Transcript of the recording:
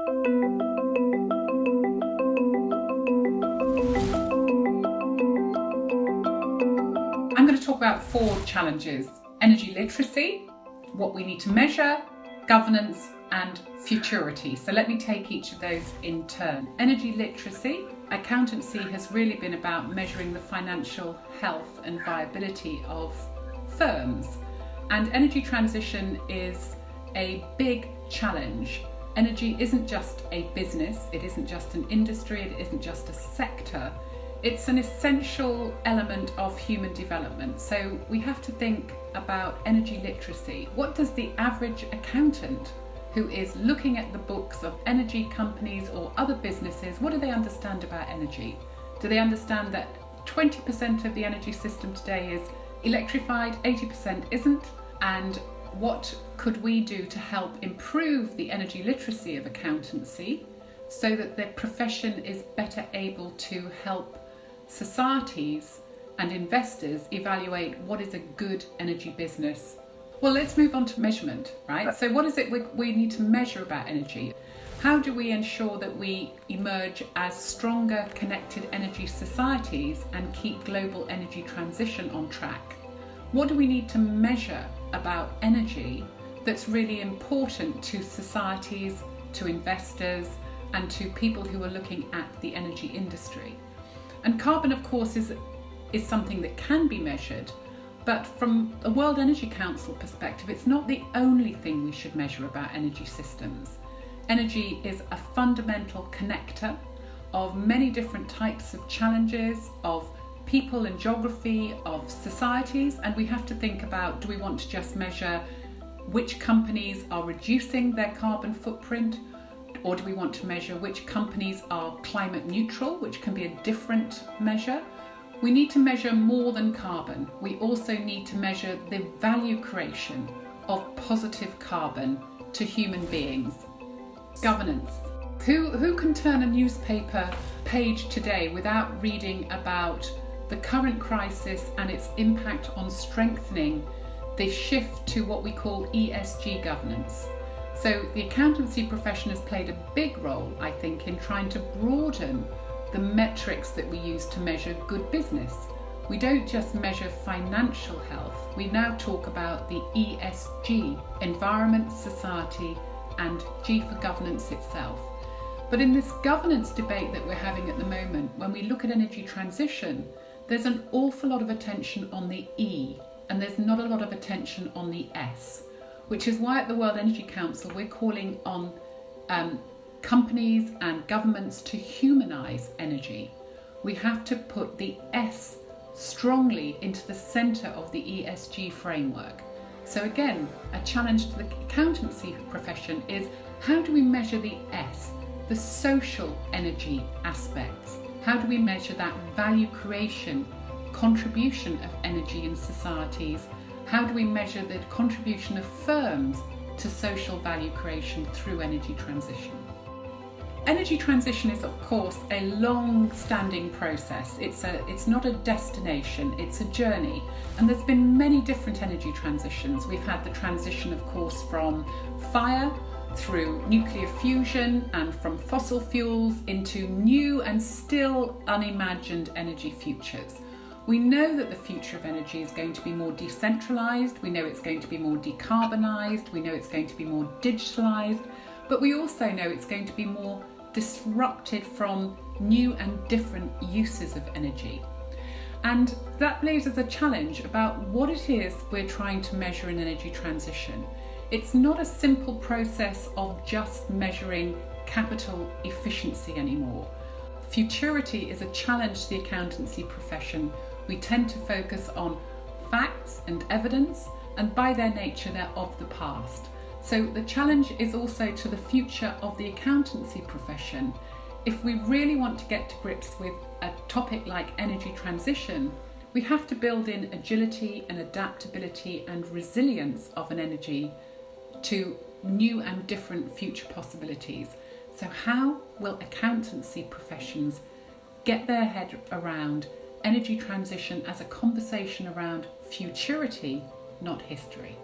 I'm going to talk about 4 challenges: energy literacy, what we need to measure, governance, and futurity. So let me take each of those in turn. Energy literacy. Accountancy has really been about measuring the financial health and viability of firms. And energy transition is a big challenge. Energy isn't just a business, it isn't just an industry, it isn't just a sector. It's an essential element of human development. So we have to think about energy literacy. What does the average accountant who is looking at the books of energy companies or other businesses, what do they understand about energy? Do they understand that 20% of the energy system today is electrified, 80% isn't? And what could we do to help improve the energy literacy of accountancy so that the profession is better able to help societies and investors evaluate what is a good energy business? Well, let's move on to measurement, right? So what is it we need to measure about energy? How do we ensure that we emerge as stronger, connected energy societies and keep global energy transition on track? What do we need to measure about energy that's really important to societies, to investors, and to people who are looking at the energy industry? And carbon, of course, is something that can be measured, but from a World Energy Council perspective, it's not the only thing we should measure about energy systems. Energy is a fundamental connector of many different types of challenges, of people and geography, of societies, and we have to think about, do we want to just measure which companies are reducing their carbon footprint, or do we want to measure which companies are climate neutral, which can be a different measure? We need to measure more than carbon. We also need to measure the value creation of positive carbon to human beings. Governance. Who can turn a newspaper page today without reading about the current crisis and its impact on strengthening the shift to what we call ESG governance? So the accountancy profession has played a big role, I think, in trying to broaden the metrics that we use to measure good business. We don't just measure financial health, we now talk about the ESG, environment, society, and G for governance itself. But in this governance debate that we're having at the moment, when we look at energy transition, there's an awful lot of attention on the E, and there's not a lot of attention on the S, which is why at the World Energy Council we're calling on companies and governments to humanise energy. We have to put the S strongly into the centre of the ESG framework. So again, a challenge to the accountancy profession is, how do we measure the S, the social energy aspects? How do we measure that value creation, contribution of energy in societies? How do we measure the contribution of firms to social value creation through energy transition? Energy transition is, of course, a long-standing process. It's not a destination, it's a journey. And there's been many different energy transitions. We've had the transition, of course, from fire through nuclear fusion and from fossil fuels into new and still unimagined energy futures. We know that the future of energy is going to be more decentralised, we know it's going to be more decarbonised, we know it's going to be more digitalised, but we also know it's going to be more disrupted from new and different uses of energy. And that lays us a challenge about what it is we're trying to measure in energy transition. It's not a simple process of just measuring capital efficiency anymore. Futurity is a challenge to the accountancy profession. We tend to focus on facts and evidence, and by their nature they're of the past. So the challenge is also to the future of the accountancy profession. If we really want to get to grips with a topic like energy transition, we have to build in agility and adaptability and resilience of an energy to new and different future possibilities. So how will accountancy professions get their head around energy transition as a conversation around futurity, not history?